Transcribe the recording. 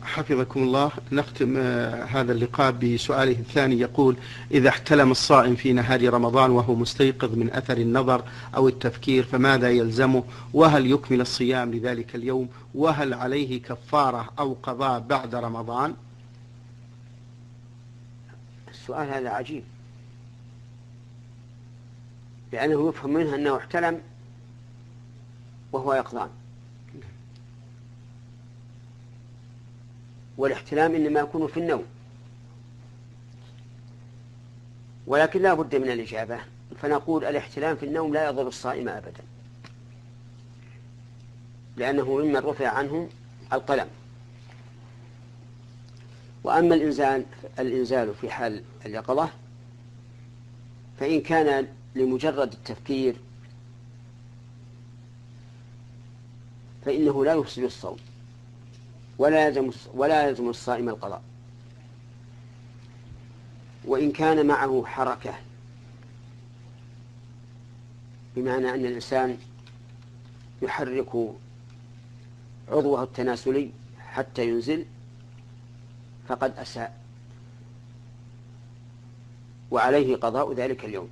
حفظكم الله. نختم هذا اللقاء بسؤاله الثاني، يقول: إذا احتلم الصائم في نهار رمضان وهو مستيقظ من أثر النظر أو التفكير فماذا يلزمه؟ وهل يكمل الصيام لذلك اليوم؟ وهل عليه كفارة أو قضاء بعد رمضان؟ السؤال هذا عجيب، لأنه يفهم منه أنه احتلم وهو يقظان، والاحتلام إنما يكون في النوم، ولكن لا بد من الإجابة، فنقول الاحتلام في النوم لا يضر الصائم أبدا، لأنه ممن رفع عنه القلم. وأما الإنزال في حال اليقظة فإن كان لمجرد التفكير فإنه لا يفسد الصوم ولا يلزم الصائم القضاء. وإن كان معه حركة، بمعنى أن الإنسان يحرك عضوه التناسلي حتى ينزل، فقد أساء وعليه قضاء ذلك اليوم.